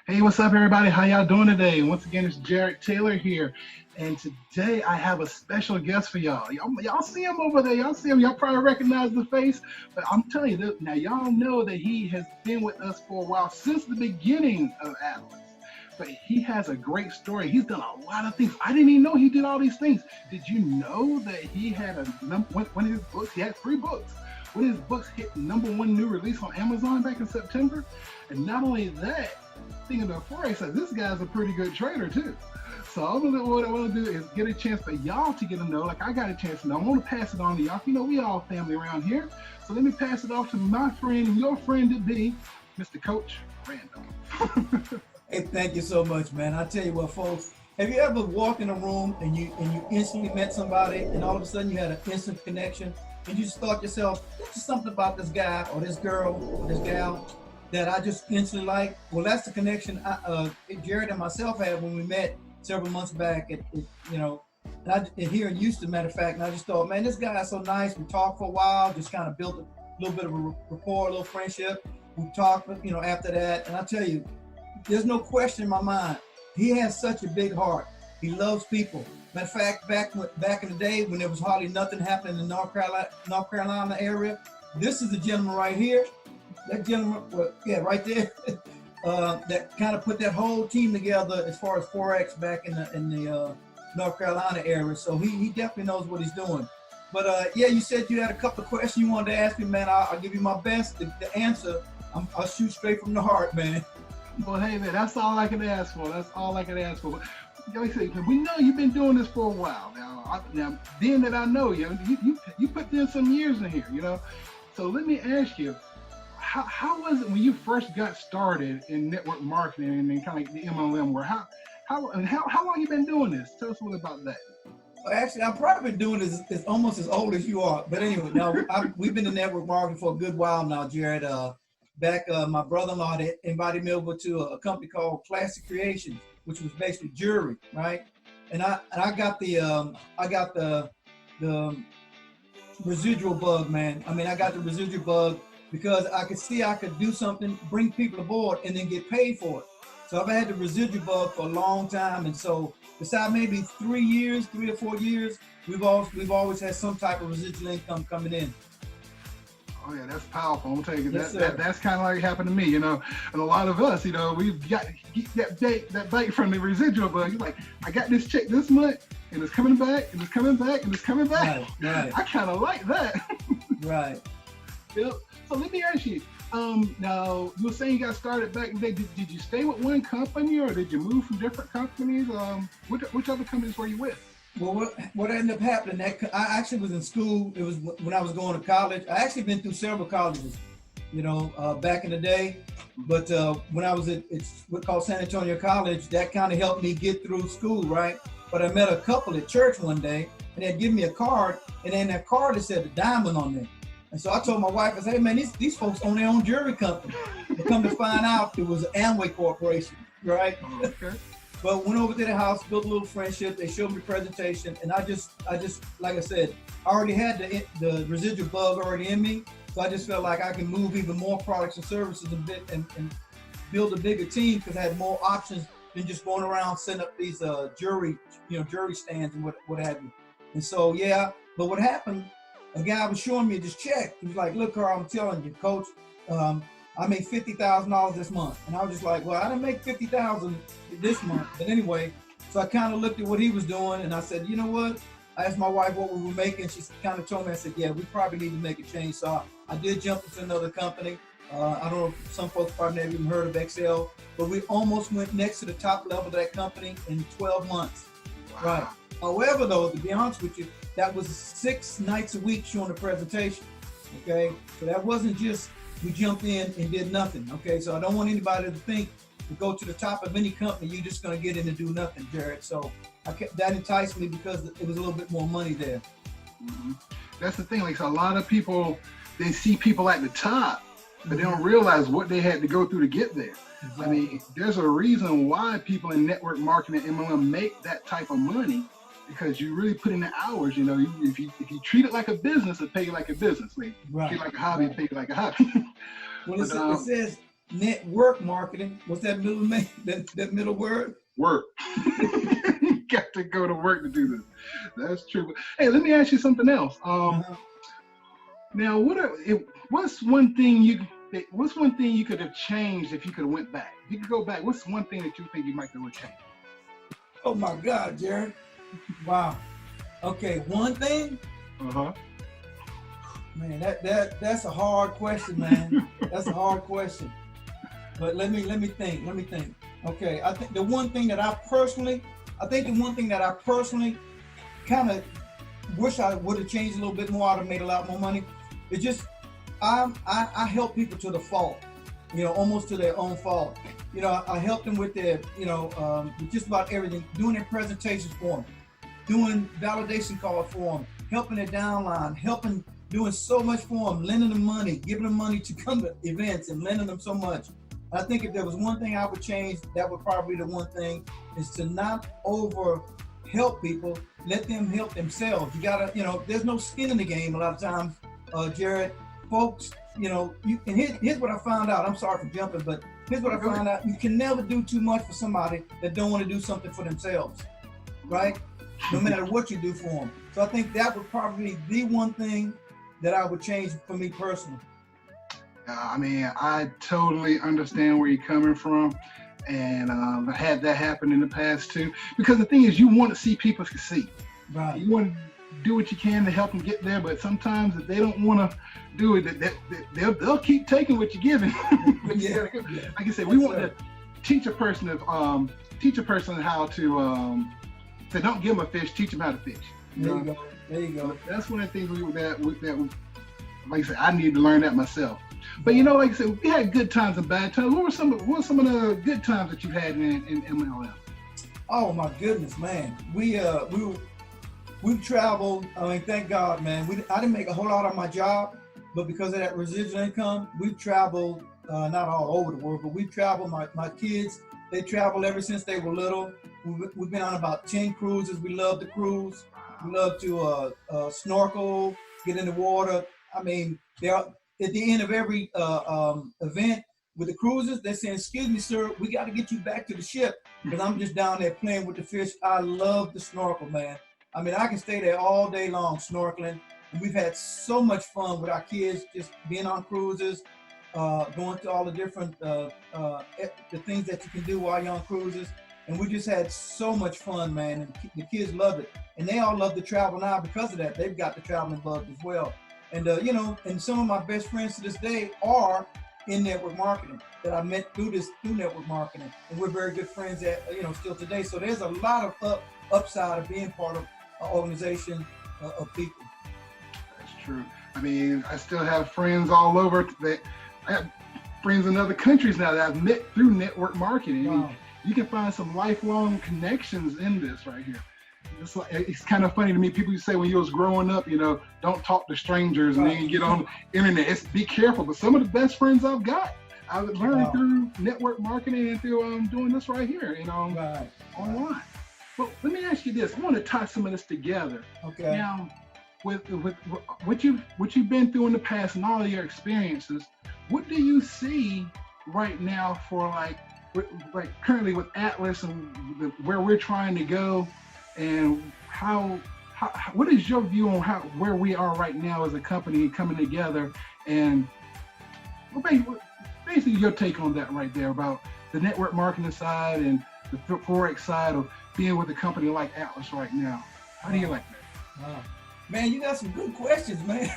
Hey, what's up, everybody? How y'all doing today? Once again, it's Jared Taylor here, and today I have a special guest for y'all. Y'all see him over there. Y'all see him. Y'all probably recognize the face, but I'm telling you, now y'all know that he has been with us for a while, since the beginning of Atlas. But he has a great story. He's done a lot of things. I didn't even know he did all these things. Did you know that he had one of his books? He had three books. One of his books hit #1 new release on Amazon back in September. And not only that, thinking before, I said this guy's a pretty good trader too. So what I want to do is get a chance for y'all to get to know, like I got a chance to know. I want to pass it on to y'all. You know, we all family around here. So let me pass it off to my friend and your friend to be, Mr. Coach Randolph. Hey, thank you so much, man. I tell you what, folks, have you ever walked in a room and you instantly met somebody and all of a sudden you had an instant connection and you just thought to yourself, there's just something about this guy or this girl or this gal that I just instantly like? Well, that's the connection Jared and myself had when we met several months back and here in Houston, matter of fact, and I just thought, man, this guy is so nice. We talked for a while, just kind of built a little bit of a rapport, a little friendship. We talked, after that, and I tell you, there's no question in my mind. He has such a big heart. He loves people. Matter of fact, back in the day when there was hardly nothing happening in the North Carolina area, this is the gentleman right here. That gentleman, right there, that kind of put that whole team together as far as Forex back in the North Carolina area. So he definitely knows what he's doing. But you said you had a couple of questions you wanted to ask me, man. I'll give you my best to answer. I'll shoot straight from the heart, man. Well, hey, man, that's all I can ask for. That's all I can ask for. Like I said, we know you've been doing this for a while now. Being that I know you, you put in some years in here, So let me ask you, how was it when you first got started in network marketing and kind of like the MLM world? How long you been doing this? Tell us a little about that. Well, actually, I've probably been doing this as almost as old as you are. But anyway, now we've been in network marketing for a good while now, Jared. My brother-in-law had invited me over to a company called Classic Creations, which was basically jewelry, right? And I got the residual bug, man. I mean, I got the residual bug because I could see I could do something, bring people aboard, and then get paid for it. So I've had the residual bug for a long time, and so besides maybe 3 or 4 years, we've always had some type of residual income coming in. Oh yeah, that's powerful. I'm telling you, yes, that's kind of like happened to me, and a lot of us, we've got that bite from the residual bug. You're like, I got this check this month, and it's coming back, and it's coming back, and it's coming back. Right. I kind of like that. Right. Yep. So let me ask you, now you were saying you got started back in the day. Did you stay with one company, or did you move from different companies? Which other companies were you with? Well, what ended up happening, I actually was in school. It was when I was going to college. I actually been through several colleges, back in the day. But when I was it's what's called San Antonio College, that kind of helped me get through school, right? But I met a couple at church one day, and they'd give me a card, and then that card it said a diamond on there. And so I told my wife, I said, hey man, these folks own their own jewelry company. And come to find out, it was Amway Corporation, right? Okay. But went over to the house, built a little friendship. They showed me the presentation, and I just, like I said, I already had the residual bug already in me, so I just felt like I can move even more products and services and build a bigger team because I had more options than just going around setting up these jewelry stands and what have you. And so but what happened? A guy was showing me this check. He was like, "Look, Carl, I'm telling you, Coach, I made $50,000 this month." And I was just like, well, I didn't make $50,000 this month. But anyway, so I kind of looked at what he was doing and I said, you know what? I asked my wife what we were making. She kind of told me, I said, yeah, we probably need to make a change. So I did jump into another company. I don't know if some folks probably never even heard of Excel, but we almost went next to the top level of that company in 12 months. Wow. Right. However, though, to be honest with you, that was 6 nights a week showing a presentation. Okay. So that wasn't just we jumped in and did nothing. Okay, so I don't want anybody to think to go to the top of any company, you're just going to get in and do nothing, Jared. So that enticed me because it was a little bit more money there. Mm-hmm. That's the thing. Like, so a lot of people, they see people at the top, but they don't realize what they had to go through to get there. Exactly. I mean, there's a reason why people in network marketing and MLM make that type of money, because you really put in the hours. If you treat it like a business, it pay you like a business. Like, right. Treat it like a hobby, it pay you like a hobby. Well, it says network marketing. What's that middle name? That middle word? Work. You got to go to work to do this. That's true. But, hey, let me ask you something else. Now, what's one thing you could have changed if you could have went back? If you could go back, what's one thing that you think you might have changed? Oh my God, Jared. Wow. Okay, one thing. Man, that's a hard question, man. That's a hard question. But let me think. Okay, I think the one thing that I personally kind of wish I would have changed a little bit more. I'd have made a lot more money. It's just I help people to the fault, almost to their own fault. I help them with their, with just about everything, doing their presentations for them, doing validation calls for them, helping their downline, doing so much for them, lending them money, giving them money to come to events and lending them so much. I think if there was one thing I would change, that would probably be the one thing, is to not over help people, let them help themselves. You gotta, there's no skin in the game a lot of times, Jared. Folks, here's what I found out. I'm sorry for jumping, but here's what I found out. You can never do too much for somebody that don't want to do something for themselves, right? No matter what you do for them. So I think that would probably be one thing that I would change for me personally. I mean, I totally understand where you're coming from, and I had that happen in the past too. Because the thing is, you want to see people succeed. Right. You want to do what you can to help them get there, but sometimes if they don't want to do it, they'll keep taking what you're giving. Yeah. Like I said, we want to teach a person how to say, don't give them a fish, teach them how to fish. There you go. That's one of the things that like I said, I need to learn that myself. But like I said, we had good times and bad times. What were some of the good times that you had in MLM? Oh my goodness, man. We've traveled. I mean, thank God, man. I didn't make a whole lot on my job, but because of that residual income, we've traveled not all over the world, but we've traveled. My kids, they traveled ever since they were little. We've been on about 10 cruises. We love to cruise. We love to snorkel, get in the water. I mean, at the end of every event with the cruises, they're saying, "Excuse me, sir, we got to get you back to the ship," because I'm just down there playing with the fish. I love the snorkel, man. I mean, I can stay there all day long snorkeling. And we've had so much fun with our kids, just being on cruises, going to all the different the things that you can do while you're on cruises. And we just had so much fun, man. And the kids love it. And they all love to travel now because of that. They've got the traveling bug as well. And, and some of my best friends to this day are in network marketing that I met through network marketing. And we're very good friends still today. So there's a lot of upside of being part of an organization of people. That's true. I mean, I still have friends all over. I have friends in other countries now that I've met through network marketing. Wow. I mean, you can find some lifelong connections in this right here. It's kind of funny to me. People used to say when you was growing up, don't talk to strangers, and then you get on the internet. Be careful. But some of the best friends I've got, I learned through network marketing and through doing this right here, online. Well, let me ask you this. I want to tie some of this together. Okay. Now, with what you've been through in the past and all of your experiences, what do you see right now for like currently with Atlas and where we're trying to go, and how what is your view on where we are right now as a company coming together, and basically your take on that right there about the network marketing side and the Forex side of being with a company like Atlas right now. How do you like that? Wow. Man, you got some good questions, man.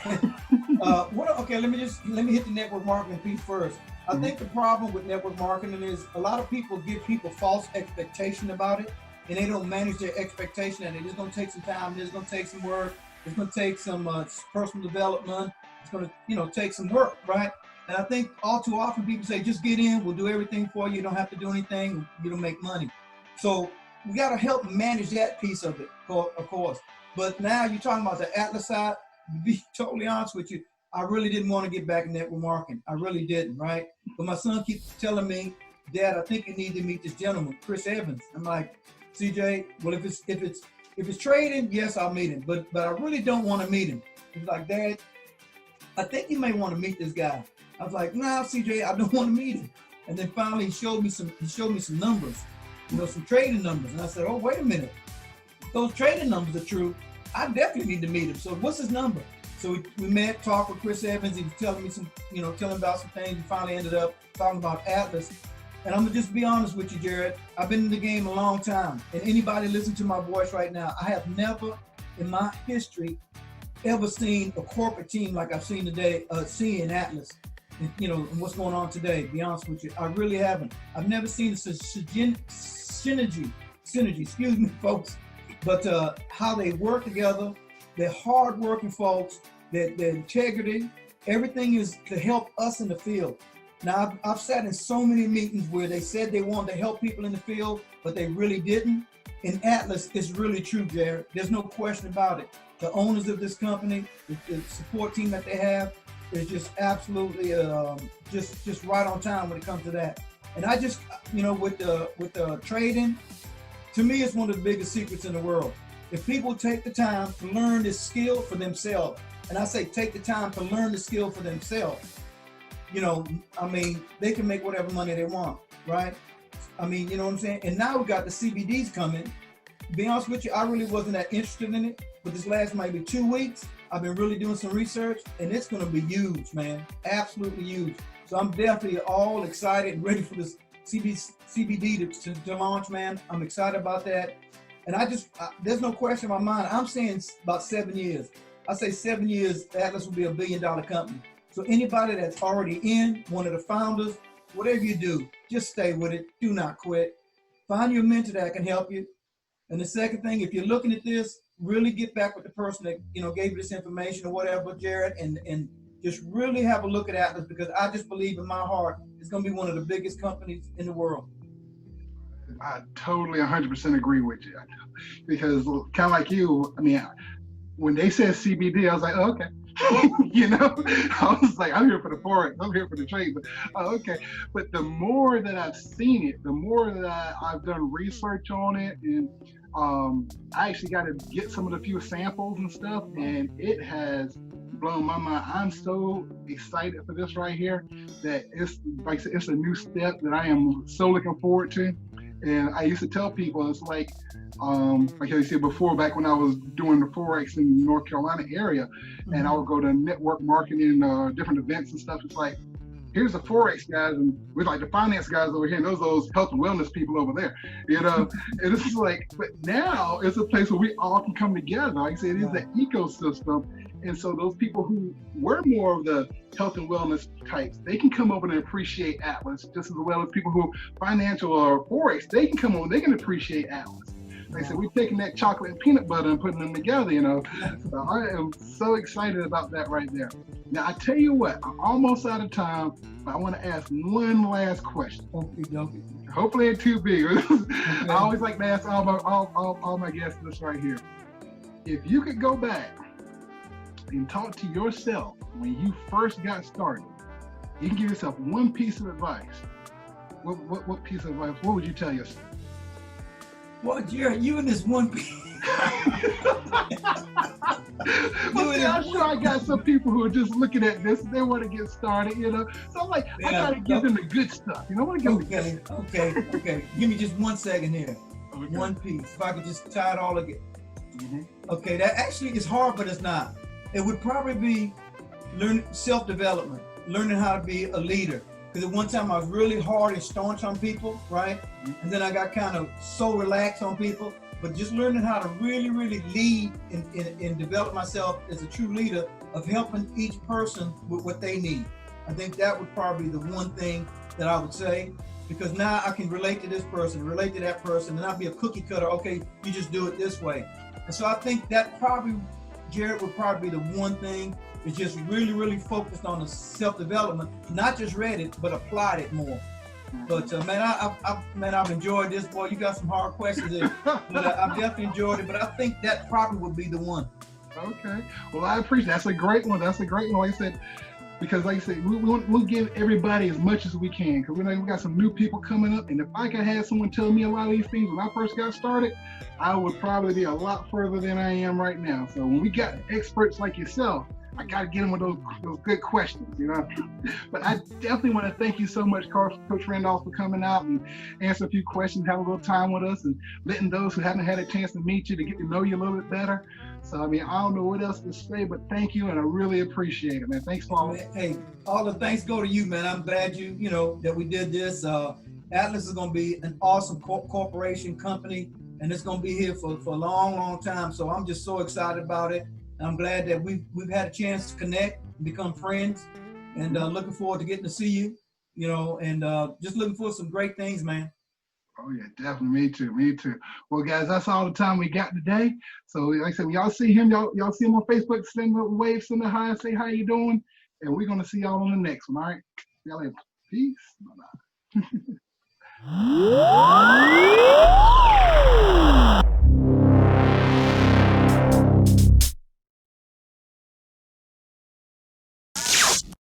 Okay, let me hit the network marketing piece first. I think the problem with network marketing is a lot of people give people false expectation about it, and they don't manage their expectation, and it's just gonna take some time, it's gonna take some work, it's gonna take some personal development, it's gonna take some work, right? And I think all too often people say, just get in, we'll do everything for you, you don't have to do anything, you don't make money. So we gotta help manage that piece of it, of course. But now you're talking about the Atlas side. To be totally honest with you, I really didn't want to get back in network marketing. I really didn't, right? But my son keeps telling me, "Dad, I think you need to meet this gentleman, Chris Evans." I'm like, "CJ, well, if it's trading, yes, I'll meet him. But I really don't want to meet him." He's like, "Dad, I think you may want to meet this guy." I was like, nah, CJ, I don't want to meet him. And then finally he showed me some numbers, some trading numbers. And I said, oh, wait a minute. If those trading numbers are true, I definitely need to meet him. So what's his number? So we met, talked with Chris Evans. He was telling me telling about some things. We finally ended up talking about Atlas. And I'm gonna just be honest with you, Jared. I've been in the game a long time. And anybody listening to my voice right now, I have never in my history ever seen a corporate team like I've seen today, seeing Atlas, and what's going on today. To be honest with you, I really haven't. I've never seen synergy, excuse me, folks, but how they work together, they're hardworking folks, their integrity, everything is to help us in the field. Now, I've sat in so many meetings where they said they wanted to help people in the field, but they really didn't. In Atlas, it's really true, Jared. There's no question about it. The owners of this company, the support team that they have, is just absolutely just right on time when it comes to that. And I just, with the trading, to me, it's one of the biggest secrets in the world. If people take the time to learn this skill for themselves, and I say take the time to learn the skill for themselves, they can make whatever money they want, right? You know what I'm saying? And now we got the CBDs coming. To be honest with you, I really wasn't that interested in it, but this last maybe 2 weeks, I've been really doing some research, and it's gonna be huge, man, absolutely huge. So I'm definitely all excited and ready for this CBD to launch, man. I'm excited about that. And there's no question in my mind. I'm saying about 7 years. I say 7 years, Atlas will be $1 billion company. So anybody that's already in, one of the founders, whatever you do, just stay with it. Do not quit. Find your mentor that can help you. And the second thing, if you're looking at this, really get back with the person that gave you this information or whatever, Jared, and just really have a look at Atlas, because I just believe in my heart it's going to be one of the biggest companies in the world. I totally 100% agree with you, because kind of like you, when they said CBD, I was like, oh, okay. I was like, I'm here for the forex, I'm here for the trade, but okay. But the more that I've seen it, the more that I've done research on it, and I actually got to get some of the few samples and stuff, and it has blown my mind. I'm so excited for this right here that it's like I said, it's a new step that I am so looking forward to. And I used to tell people, it's like I said before, back when I was doing the Forex in the North Carolina area, and I would go to network marketing, different events and stuff. It's like, here's the Forex guys, and we're like the finance guys over here, and those health and wellness people over there, And it's just like, but now it's a place where we all can come together. Like I said, it is an ecosystem. And so those people who were more of the health and wellness types, they can come over and appreciate Atlas, just as well as people who financial or Forex, they can come over, they can appreciate Atlas. Like I said, we're taking that chocolate and peanut butter and putting them together, So I am so excited about that right there. Now, I tell you what, I'm almost out of time, but I want to ask one last question. Okay. Hopefully it's too big. I always like to ask all my guests this right here. If you could go back and talk to yourself when you first got started, you can give yourself one piece of advice. What piece of advice, what would you tell yourself? Well, Jared, you in this one piece. I'm sure I got some people who are just looking at this, they want to get started, So I'm like, I gotta give them the good stuff, I want to give them the good stuff. Okay. Give me just 1 second here. Okay. One piece. If I could just tie it all together. Okay, that actually is hard, but it's not. It would probably be self-development, learning how to be a leader. Because at one time I was really hard and staunch on people, right? And then I got kind of so relaxed on people. But just learning how to really, really lead and develop myself as a true leader of helping each person with what they need. I think that would probably be the one thing that I would say, because now I can relate to this person, relate to that person, and I'll be a cookie cutter. Okay, you just do it this way. And so I think that probably, Jared, would probably be the one thing, is just really, really focused on the self-development, not just read it, but applied it more. But man, I've enjoyed this. Boy, you got some hard questions there, but I've definitely enjoyed it. But I think that probably would be the one. Okay. Well, I appreciate it. That's a great one. Like I said, because like I said, we'll give everybody as much as we can, because we got some new people coming up. And if I could have someone tell me a lot of these things when I first got started, I would probably be a lot further than I am right now. So when we got experts like yourself, I got to get him with those good questions, you know. But I definitely want to thank you so much, Coach Randolph, for coming out and answering a few questions, have a little time with us, and letting those who haven't had a chance to meet you to get to know you a little bit better. So, I mean, I don't know what else to say, but thank you, and I really appreciate it, man. Thanks for all. Man, hey, all the thanks go to you, man. I'm glad you know that we did this. Atlas is going to be an awesome corporation company, and it's going to be here for a long, long time. So I'm just so excited about it. And I'm glad that we've had a chance to connect, and become friends, and looking forward to getting to see you. You know, and just looking for some great things, man. Oh yeah, definitely. Me too. Me too. Well, guys, that's all the time we got today. So, like I said, when y'all see him, y'all see him on Facebook, send him a wave, send him a hi, and say how you doing, and we're gonna see y'all on the next one. All right. See y'all later. Peace. Bye-bye.